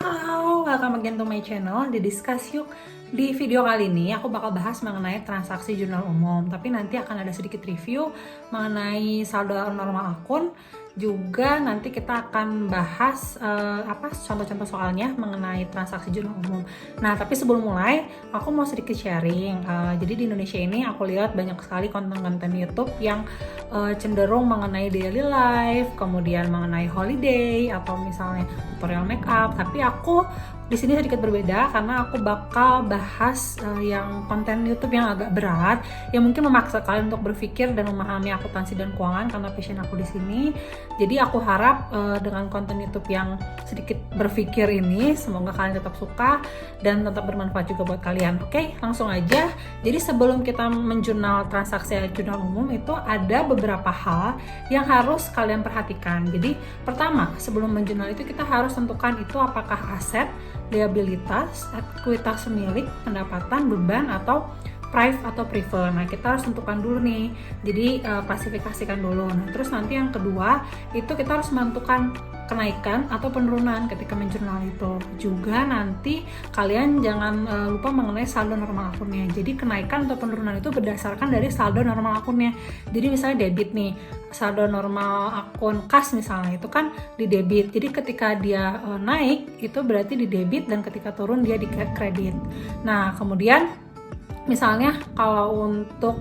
Halo, welcome again to my channel, di Discuss Yuk. Di video kali ini aku bakal bahas mengenai transaksi jurnal umum, tapi nanti akan ada sedikit review mengenai saldo normal akun. Juga nanti kita akan bahas contoh-contoh soalnya mengenai transaksi jurnal umum. Nah, tapi sebelum mulai, aku mau sedikit sharing. Jadi di Indonesia ini aku lihat banyak sekali konten-konten YouTube yang cenderung mengenai daily life, kemudian mengenai holiday atau misalnya tutorial makeup. Tapi aku di sini sedikit berbeda karena aku bakal bahas yang konten YouTube yang agak berat, yang mungkin memaksa kalian untuk berpikir dan memahami akuntansi dan keuangan karena passion aku di sini. Jadi aku harap dengan konten YouTube yang sedikit berpikir ini, semoga kalian tetap suka dan tetap bermanfaat juga buat kalian. Oke, langsung aja. Jadi sebelum kita menjurnal transaksi jurnal umum itu ada beberapa hal yang harus kalian perhatikan. Jadi pertama, sebelum menjurnal itu kita harus tentukan itu apakah aset, liabilitas, ekuitas pemilik, pendapatan, beban, atau prive atau prefer. Nah, kita harus tentukan dulu nih. Jadi klasifikasikan dulu. Nah, terus nanti yang kedua itu kita harus menentukan kenaikan atau penurunan ketika menjurnal itu. Juga nanti kalian jangan lupa mengenai saldo normal akunnya. Jadi kenaikan atau penurunan itu berdasarkan dari saldo normal akunnya. Jadi misalnya debit nih, saldo normal akun kas misalnya itu kan di debit. Jadi ketika dia naik itu berarti di debit dan ketika turun dia di kredit. Nah, kemudian misalnya kalau untuk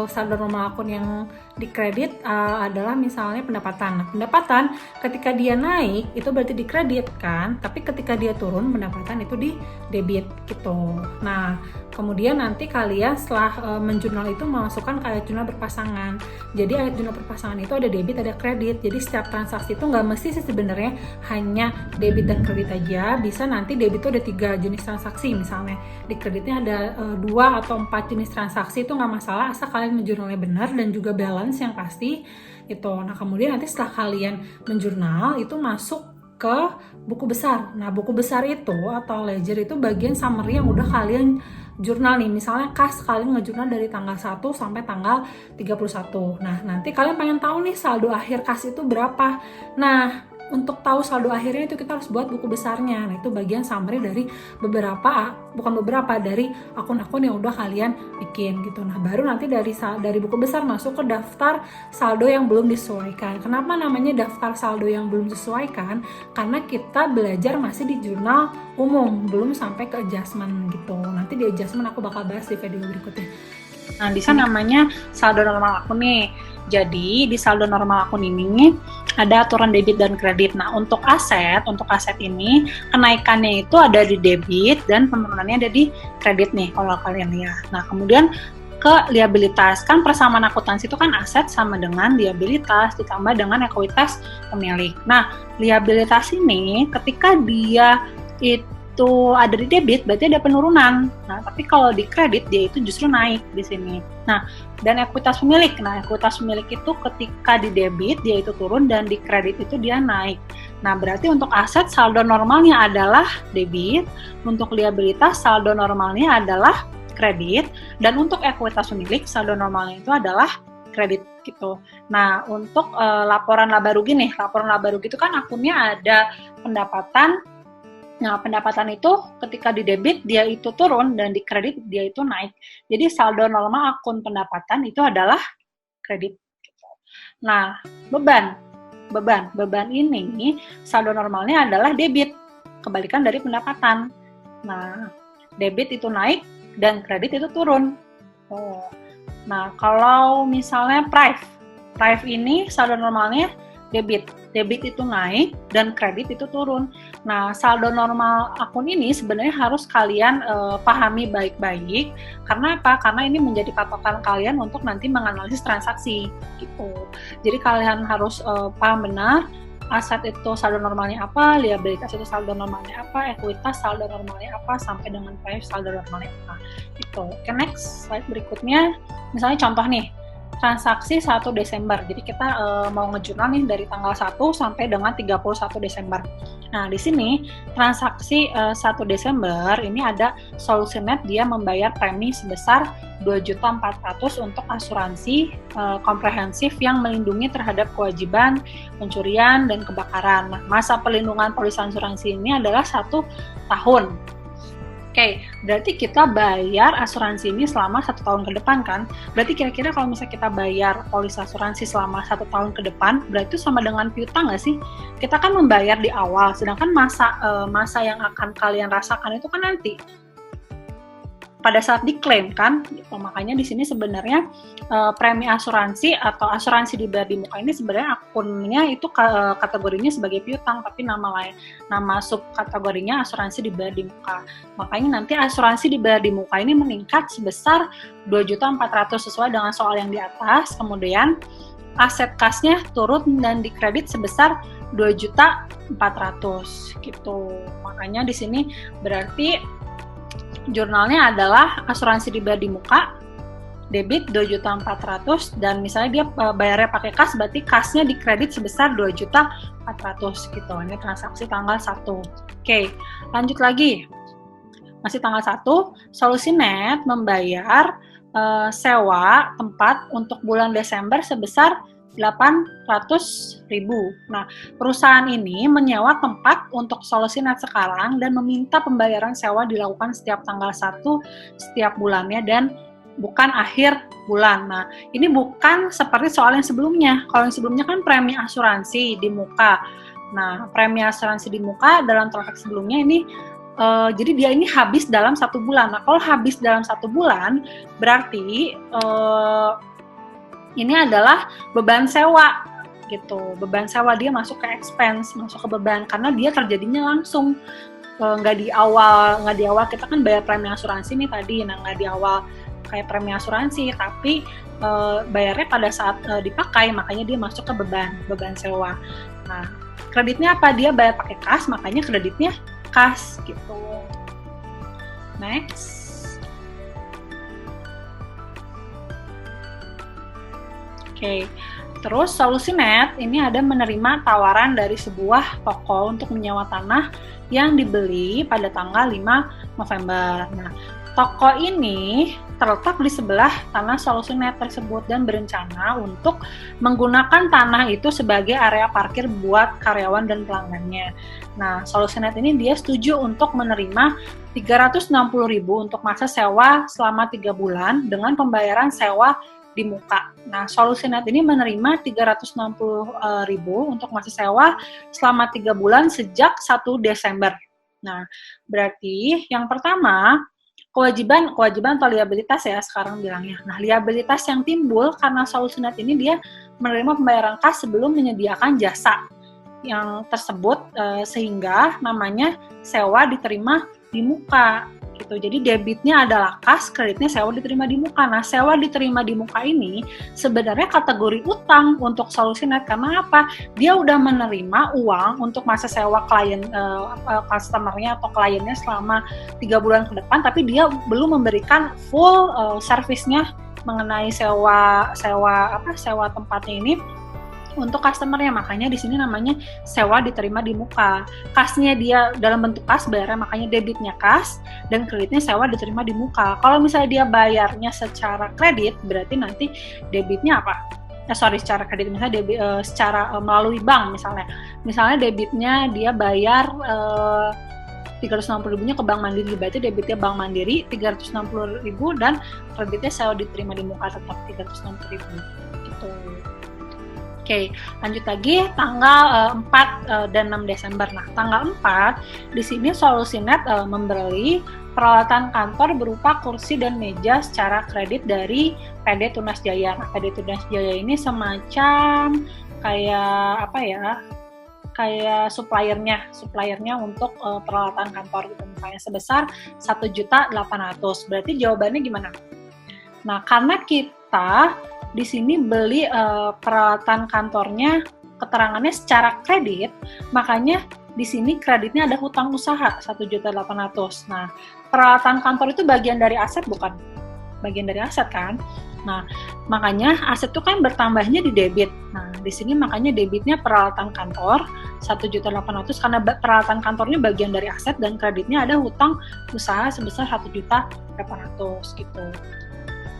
saldo normal akun yang dikredit adalah misalnya pendapatan. Nah, pendapatan ketika dia naik itu berarti dikredit kan, tapi ketika dia turun pendapatan itu di debit gitu. Nah, kemudian nanti kalian setelah menjurnal itu memasukkan ke ayat jurnal berpasangan. Jadi ayat jurnal berpasangan itu ada debit, ada kredit. Jadi setiap transaksi itu nggak mesti sih sebenarnya hanya debit dan kredit aja. Bisa nanti debit itu ada 3 jenis transaksi misalnya. Di kreditnya ada 2 atau 4 jenis transaksi, itu nggak masalah asal kalian menjurnalnya benar dan juga balance yang pasti itu. Nah, kemudian nanti setelah kalian menjurnal itu masuk ke buku besar. Nah, buku besar itu atau ledger itu bagian summary yang udah kalian jurnal nih. Misalnya kas kalian ngejurnal dari tanggal 1 sampai tanggal 31. Nah, nanti kalian pengen tahu nih saldo akhir kas itu berapa. Nah, untuk tahu saldo akhirnya itu kita harus buat buku besarnya. Nah, itu bagian summary dari dari akun-akun yang udah kalian bikin gitu. Nah, baru nanti dari buku besar masuk ke daftar saldo yang belum disesuaikan. Kenapa namanya daftar saldo yang belum disesuaikan? Karena kita belajar masih di jurnal umum, belum sampai ke adjustment gitu. Nanti di adjustment aku bakal bahas di video berikutnya. Nah, di sana namanya saldo normal akun nih. Jadi, di saldo normal akun ini ada aturan debit dan kredit. Nah, untuk aset ini kenaikannya itu ada di debit dan penurunannya ada di kredit nih kalau kalian lihat. Nah, kemudian ke liabilitas. Kan persamaan akuntansi itu kan aset sama dengan liabilitas ditambah dengan ekuitas pemilik. Nah, liabilitas ini ketika dia itu ada di debit berarti ada penurunan. Nah, tapi kalau di kredit dia itu justru naik di sini. Nah, dan ekuitas pemilik. Nah, ekuitas pemilik itu ketika di debit dia itu turun dan di kredit itu dia naik. Nah, berarti untuk aset saldo normalnya adalah debit, untuk liabilitas saldo normalnya adalah kredit, dan untuk ekuitas pemilik saldo normalnya itu adalah kredit gitu. Nah, untuk laporan laba rugi nih, laporan laba rugi itu kan akunnya ada pendapatan. Nah, pendapatan itu ketika di debit dia itu turun dan di kredit dia itu naik. Jadi saldo normal akun pendapatan itu adalah kredit. Nah, beban ini saldo normalnya adalah debit, kebalikan dari pendapatan. Nah, debit itu naik dan kredit itu turun. Nah, kalau misalnya prive ini saldo normalnya debit itu naik dan kredit itu turun. Nah, saldo normal akun ini sebenarnya harus kalian pahami baik-baik. Karena apa? Karena ini menjadi patokan kalian untuk nanti menganalisis transaksi gitu. Jadi kalian harus paham benar aset itu saldo normalnya apa, liabilitas itu saldo normalnya apa, ekuitas saldo normalnya apa, sampai dengan prive saldo normalnya apa. Itu. Oke, next slide berikutnya. Misalnya contoh nih. transaksi 1 Desember. Jadi kita mau ngejurnal nih dari tanggal 1 sampai dengan 31 Desember. Nah, di sini transaksi 1 Desember ini ada Solusinet, dia membayar premi sebesar 2.400.000 untuk asuransi komprehensif yang melindungi terhadap kewajiban pencurian dan kebakaran. Nah, masa perlindungan polis asuransi ini adalah 1 tahun. Oke, berarti kita bayar asuransi ini selama 1 tahun ke depan kan? Berarti kira-kira kalau misalnya kita bayar polis asuransi selama 1 tahun ke depan, berarti itu sama dengan piutang nggak sih? Kita kan membayar di awal, sedangkan masa yang akan kalian rasakan itu kan nanti pada saat diklaim kan, gitu. Makanya di sini sebenarnya premi asuransi atau asuransi dibayar di muka ini sebenarnya akunnya itu kategorinya sebagai piutang, tapi nama subkategorinya asuransi dibayar di muka. Makanya nanti asuransi dibayar di muka ini meningkat sebesar 2.400.000 sesuai dengan soal yang di atas. Kemudian aset kasnya turun dan dikredit sebesar 2.400.000 gitu. Makanya di sini berarti jurnalnya adalah asuransi dibayar di muka, debit 2.400.000, dan misalnya dia bayarnya pakai kas, berarti kasnya dikredit sebesar 2.400.000 gitu. Ini transaksi tanggal 1. Oke, lanjut lagi. Masih tanggal 1, Solusinet membayar sewa tempat untuk bulan Desember sebesar 800.000. Nah, perusahaan ini menyewa tempat untuk Solusinet sekarang dan meminta pembayaran sewa dilakukan setiap tanggal 1 setiap bulannya dan bukan akhir bulan. Nah, ini bukan seperti soal yang sebelumnya. Kalau yang sebelumnya kan premi asuransi di muka. Nah, premi asuransi di muka dalam transaksi sebelumnya ini jadi dia ini habis dalam 1 bulan. Nah, kalau habis dalam 1 bulan berarti ini adalah beban sewa gitu. Beban sewa dia masuk ke expense, masuk ke beban karena dia terjadinya langsung, nggak di awal kita kan bayar premi asuransi nih tadi. Nah, nggak di awal kayak premi asuransi, tapi bayarnya pada saat dipakai, makanya dia masuk ke beban sewa. Nah, kreditnya apa? Dia bayar pakai kas, makanya kreditnya kas gitu. Next. Oke, terus Solusinet ini ada menerima tawaran dari sebuah toko untuk menyewa tanah yang dibeli pada tanggal 5 November. Nah, toko ini terletak di sebelah tanah Solusinet tersebut dan berencana untuk menggunakan tanah itu sebagai area parkir buat karyawan dan pelanggannya. Nah, Solusinet ini dia setuju untuk menerima 360.000 untuk masa sewa selama 3 bulan dengan pembayaran sewa di muka. Nah, Solusinet ini menerima 360.000 untuk masa sewa selama 3 bulan sejak 1 Desember. Nah, berarti yang pertama kewajiban atau liabilitas ya sekarang bilangnya. Nah, liabilitas yang timbul karena Solusinet ini dia menerima pembayaran kas sebelum menyediakan jasa yang tersebut sehingga namanya sewa diterima di muka gitu. Jadi debitnya adalah kas, kreditnya sewa diterima di muka. Nah, sewa diterima di muka ini sebenarnya kategori utang untuk Solusinet karena apa? Dia udah menerima uang untuk masa sewa klien customer-nya atau kliennya selama 3 bulan ke depan, tapi dia belum memberikan full service-nya mengenai sewa tempatnya ini untuk customer-nya. Makanya di sini namanya sewa diterima di muka. Kasnya dia dalam bentuk kas bayarnya, makanya debitnya kas dan kreditnya sewa diterima di muka. Kalau misalnya dia bayarnya secara kredit, berarti nanti debitnya apa? Secara kredit misalnya secara melalui bank misalnya debitnya dia bayar 360.000-nya ke Bank Mandiri, berarti debitnya Bank Mandiri 360.000 dan kreditnya sewa diterima di muka tetap 360.000 gitu. Oke, lanjut lagi tanggal 4 dan 6 Desember. Nah, tanggal 4 di sini Solusinet membeli peralatan kantor berupa kursi dan meja secara kredit dari PD Tunas Jaya. Nah, PD Tunas Jaya ini semacam kayak suppliernya untuk peralatan kantor gitu, misalnya sebesar 1.800.000. Berarti jawabannya gimana? Nah, karena kita di sini beli peralatan kantornya keterangannya secara kredit, makanya di sini kreditnya ada hutang usaha 1.800.000. Nah, peralatan kantor itu bagian dari aset bukan? Bagian dari aset kan? Nah, makanya aset itu kan bertambahnya di debit. Nah, di sini makanya debitnya peralatan kantor 1.800.000 karena peralatan kantornya bagian dari aset, dan kreditnya ada hutang usaha sebesar 1.800.000 gitu.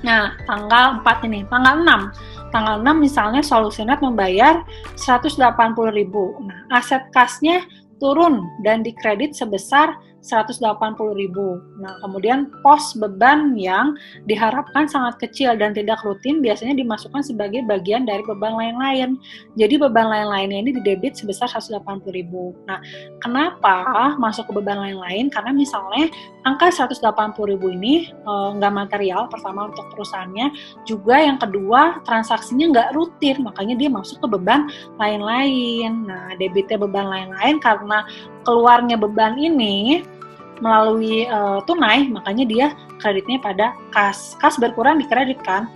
Nah, tanggal 4 ini, tanggal 6. Tanggal 6 misalnya Solusinet membayar 180.000. Nah, aset kasnya turun dan dikredit sebesar 180.000. Nah, kemudian pos beban yang diharapkan sangat kecil dan tidak rutin biasanya dimasukkan sebagai bagian dari beban lain-lain. Jadi beban lain-lainnya ini didebit sebesar 180.000. Nah, kenapa masuk ke beban lain-lain? Karena misalnya angka 180.000 ini nggak material, pertama untuk perusahaannya, juga yang kedua transaksinya nggak rutin, makanya dia masuk ke beban lain-lain. Nah, debitnya beban lain-lain karena keluarnya beban ini melalui tunai, makanya dia kreditnya pada kas. Kas berkurang di kredit kan.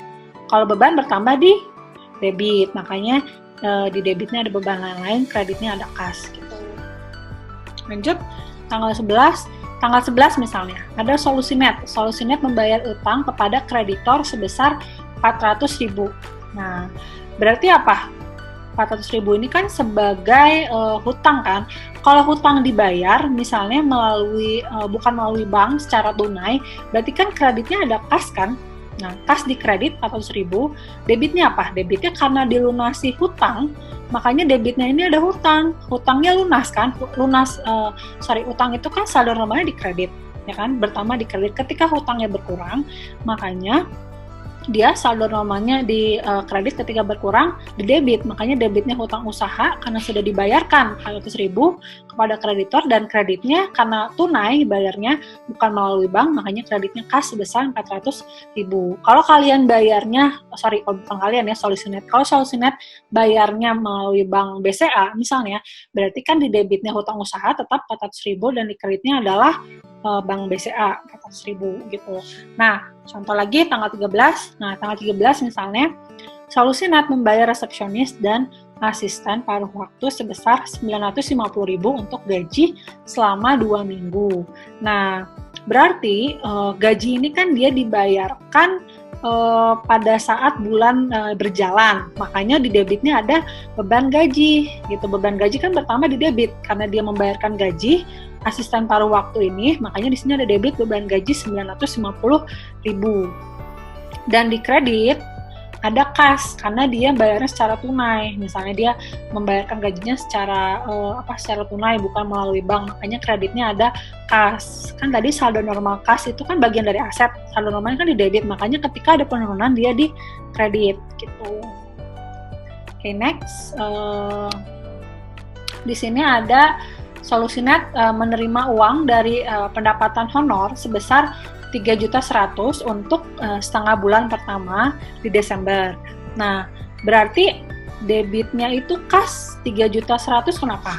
Kalau beban bertambah di debit, makanya di debitnya ada beban lain-lain, kreditnya ada kas gitu. Lanjut, tanggal 11. Tanggal 11 misalnya, ada Solusinet. Solusinet membayar utang kepada kreditor sebesar 400.000. Nah, berarti apa? 400.000 ini kan sebagai hutang kan. Kalau hutang dibayar misalnya melalui bukan melalui bank secara tunai, berarti kan kreditnya ada kas kan. Nah, kas dikredit 400.000, debitnya apa? Debitnya karena dilunasi hutang, makanya debitnya ini ada hutang. Hutangnya lunas kan? Utang itu kan saldo normalnya dikredit, ya kan? Bertambah dikredit. Ketika hutangnya berkurang, makanya dia saldo normalnya di kredit ketika berkurang di debit, makanya debitnya hutang usaha karena sudah dibayarkan 400.000 kepada kreditor, dan kreditnya karena tunai bayarnya bukan melalui bank, makanya kreditnya kas sebesar 400.000. Kalau kalian bayarnya, bukan kalian ya, Solusinet. Kalau Solusinet bayarnya melalui bank BCA misalnya, berarti kan di debitnya hutang usaha tetap 400.000 dan di kreditnya adalah bank BCA 400.000 gitu. Nah, contoh lagi tanggal 13. Nah, tanggal 13 misalnya Solusinet membayar resepsionis dan asisten paruh waktu sebesar 950.000 untuk gaji selama 2 minggu. Nah, berarti gaji ini kan dia dibayarkan pada saat bulan berjalan, makanya di debitnya ada beban gaji gitu. Beban gaji kan bertambah di debit karena dia membayarkan gaji asisten paruh waktu ini, makanya di sini ada debit beban gaji 950.000. Dan di kredit ada kas karena dia bayarnya secara tunai. Misalnya dia membayarkan gajinya secara tunai bukan melalui bank, makanya kreditnya ada kas. Kan tadi saldo normal kas itu kan bagian dari aset, saldo normalnya kan di debit, makanya ketika ada penurunan dia di kredit gitu. Oke, next. Di sini ada Solusinet menerima uang dari pendapatan honor sebesar 3.100.000 untuk setengah bulan pertama di Desember. Nah, berarti debitnya itu kas 3.100.000. Kenapa?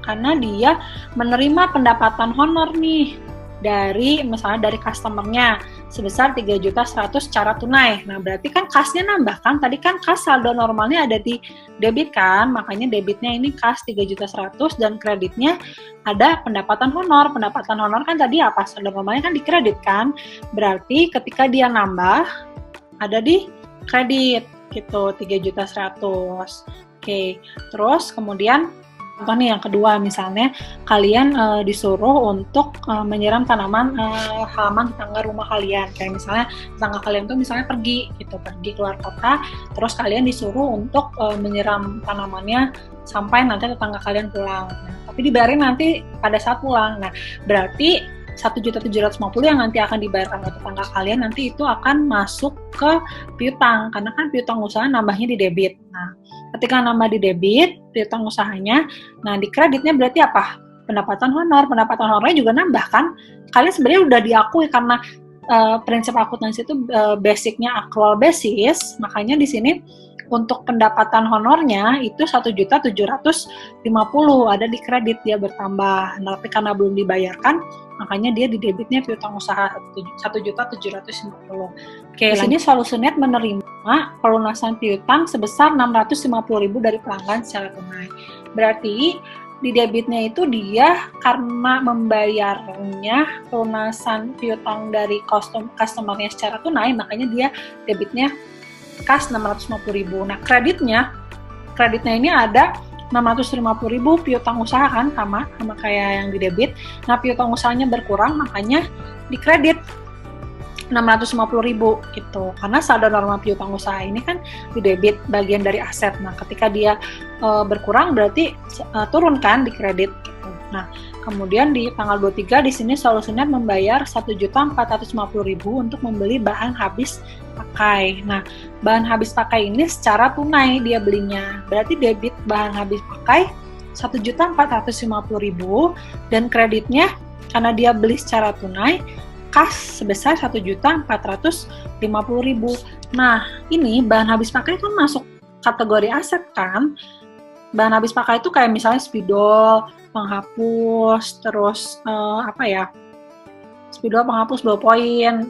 Karena dia menerima pendapatan honor nih dari misalnya dari customernya sebesar 3.100.000 secara tunai. Nah, berarti kan kasnya nambah kan? Tadi kan kas saldo normalnya ada di debit kan? Makanya debitnya ini kas 3.100.000 dan kreditnya ada pendapatan honor. Pendapatan honor kan tadi apa? Saldo normalnya kan di kredit kan? Berarti ketika dia nambah ada di kredit gitu 3.100.000. Oke. Terus kemudian contoh nih yang kedua, misalnya kalian disuruh untuk menyiram tanaman halaman tetangga rumah kalian. Kayak misalnya tetangga kalian tuh misalnya pergi keluar kota, terus kalian disuruh untuk menyiram tanamannya sampai nanti tetangga kalian pulang. Nah, tapi dibayarin nanti pada saat pulang. Nah, berarti 1.750.000 yang nanti akan dibayarkan oleh tetangga kalian nanti itu akan masuk ke piutang, karena kan piutang usaha nambahnya di debit. Nah, ketika nambah di debit piutang usahanya, nah di kreditnya berarti apa? Pendapatan honornya juga nambah kan? Kalian sebenarnya udah diakui karena prinsip akuntansi itu basicnya accrual basis, makanya di sini untuk pendapatan honornya itu 1.750.000 ada di kredit, dia bertambah. Nah, tapi karena belum dibayarkan, makanya dia di debitnya piutang usaha 1.750.000. Oke, di sini Solusinet menerima pelunasan piutang sebesar 650.000 dari pelanggan secara tunai. Berarti di debitnya itu dia karena membayarnya lunasan piutang dari customernya secara tunai, makanya dia debitnya kas 650.000. Nah, kreditnya ini ada 650.000 piutang usaha kan, sama kayak yang di debit. Nah, piutang usahanya berkurang, makanya dikredit 650.000 gitu. Karena saldo normal piutang usaha ini kan di debit, bagian dari aset. Nah, ketika dia berkurang berarti turun kan di kredit gitu. Nah, kemudian di tanggal 23 di sini Solusinet membayar 1.450.000 untuk membeli bahan habis pakai. Nah, bahan habis pakai ini secara tunai dia belinya. Berarti debit bahan habis pakai 1.450.000 dan kreditnya karena dia beli secara tunai kas sebesar 1.450.000. Nah, ini bahan habis pakai kan masuk kategori aset kan. Bahan habis pakai itu kayak misalnya spidol, penghapus, terus spidol, penghapus, ballpoint,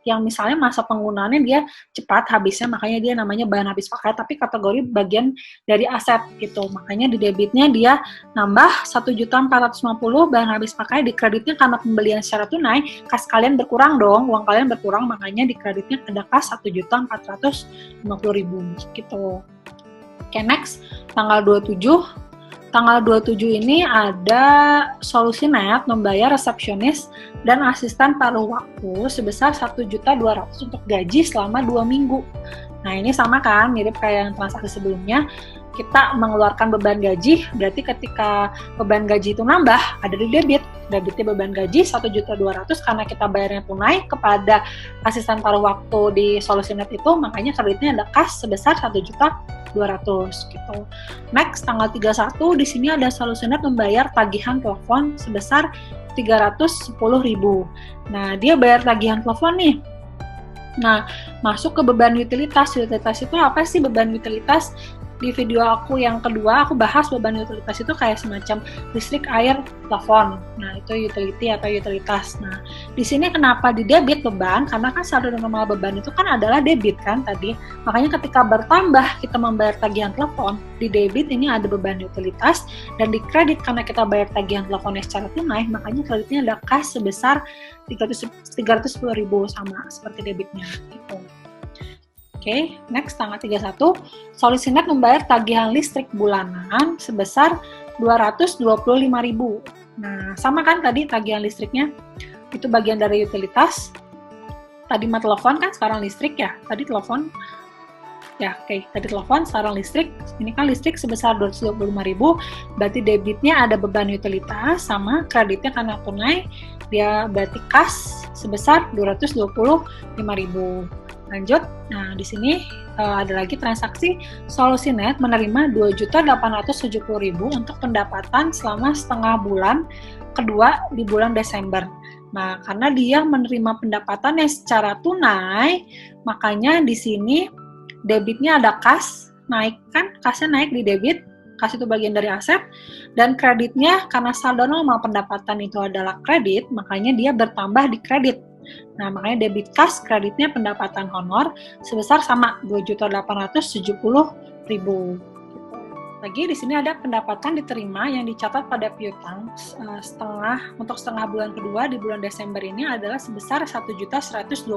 yang misalnya masa penggunaannya dia cepat habisnya, makanya dia namanya bahan habis pakai, tapi kategori bagian dari aset gitu. Makanya di debitnya dia nambah 1.450.000 bahan habis pakai, di kreditnya karena pembelian secara tunai, kas kalian berkurang dong, uang kalian berkurang, makanya di kreditnya ada kas 1.450.000 gitu. Oke, next, tanggal 27. Tanggal 27 ini ada Solusinet membayar resepsionis dan asisten paruh waktu sebesar 1.200.000 untuk gaji selama 2 minggu. Nah, ini sama kan, mirip kayak yang transaksi sebelumnya. Kita mengeluarkan beban gaji, berarti ketika beban gaji itu nambah, ada di debit. Debitnya beban gaji 1.200.000 karena kita bayarnya tunai kepada asisten paruh waktu di Solusinet itu, makanya kreditnya ada kas sebesar 1.200.000 gitu. Next, tanggal 31 di sini ada Solusinet membayar tagihan telepon sebesar 310.000. Nah, dia bayar tagihan telepon nih. Nah, masuk ke beban utilitas. Utilitas itu apa sih beban utilitas? Di video aku yang kedua, aku bahas beban utilitas itu kayak semacam listrik, air, telepon. Nah, itu utility atau utilitas. Nah, di sini kenapa di debit beban? Karena kan saldo normal beban itu kan adalah debit kan tadi. Makanya ketika bertambah kita membayar tagihan telepon, di debit ini ada beban utilitas, dan di kredit karena kita bayar tagihan teleponnya secara tunai, makanya kreditnya ada kas sebesar 310.000 sama seperti debitnya gitu. Oke, next tanggal 31, Solusinet membayar tagihan listrik bulanan sebesar 225.000. Nah, sama kan tadi tagihan listriknya, itu bagian dari utilitas. Tadi mah telepon kan, sekarang listrik ya. Tadi telepon, ya oke, tadi telepon, sekarang listrik. Ini kan listrik sebesar 225.000, berarti debitnya ada beban utilitas, sama kreditnya karena tunai, dia berarti kas sebesar 225.000. Lanjut, nah di sini ada lagi transaksi Solusinet menerima 2.870.000 untuk pendapatan selama setengah bulan kedua di bulan Desember. Nah, karena dia menerima pendapatannya secara tunai, makanya di sini debitnya ada kas, naik kan, kasnya naik di debit, kas itu bagian dari aset, dan kreditnya karena saldo normal pendapatan itu adalah kredit, makanya dia bertambah di kredit. Nah, makanya debit kas, kreditnya pendapatan honor sebesar sama 2.870.000. Lagi di sini ada pendapatan diterima yang dicatat pada piutang untuk setengah bulan kedua di bulan Desember ini adalah sebesar 1.120.000.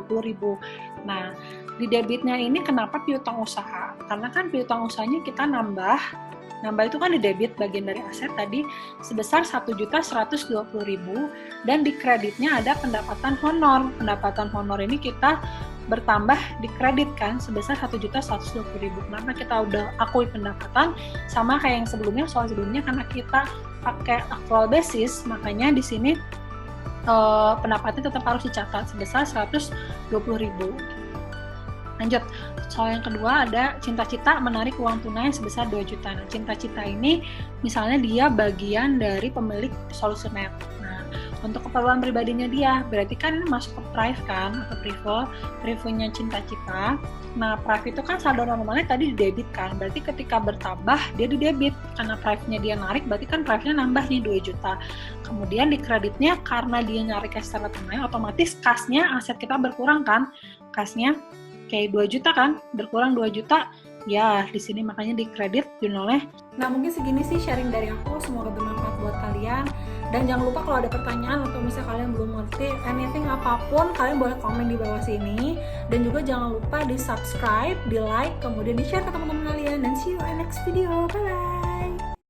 Nah, di debitnya ini kenapa piutang usaha? Karena kan piutang usahanya kita nambah itu kan di debit bagian dari aset tadi sebesar 1.120.000, dan di kreditnya ada pendapatan honor. Pendapatan honor ini kita bertambah di kredit kan sebesar 1.120.000. Kenapa kita udah akui pendapatan sama kayak yang sebelumnya, soal sebelumnya karena kita pakai actual basis, makanya di sini pendapatannya tetap harus dicatat sebesar 120.000. Lanjut, soal yang kedua ada Cinta-Cita menarik uang tunai sebesar 2 juta. Nah, Cinta-Cita ini misalnya dia bagian dari pemilik Solusinet. Nah, untuk keperluan pribadinya dia, berarti kan masuk ke Prive kan, atau Prive-nya Cinta-Cita. Nah, Prive itu kan saldo normalnya tadi di debit kan, berarti ketika bertambah dia di debit. Karena Prive-nya dia narik, berarti kan Prive-nya nambah nih 2 juta. Kemudian di kreditnya karena dia narik secara tunai, otomatis kasnya, aset kita berkurang kan, kasnya kayak 2 juta kan, berkurang 2 juta, Ya, di sini makanya di kredit jurnalnya. Nah, mungkin segini sih sharing dari aku, semoga bermanfaat buat kalian. Dan jangan lupa kalau ada pertanyaan atau misalnya kalian belum ngerti anything apapun, kalian boleh komen di bawah sini. Dan juga jangan lupa di subscribe, di like, kemudian di share ke teman-teman kalian. Dan see you in next video, bye bye.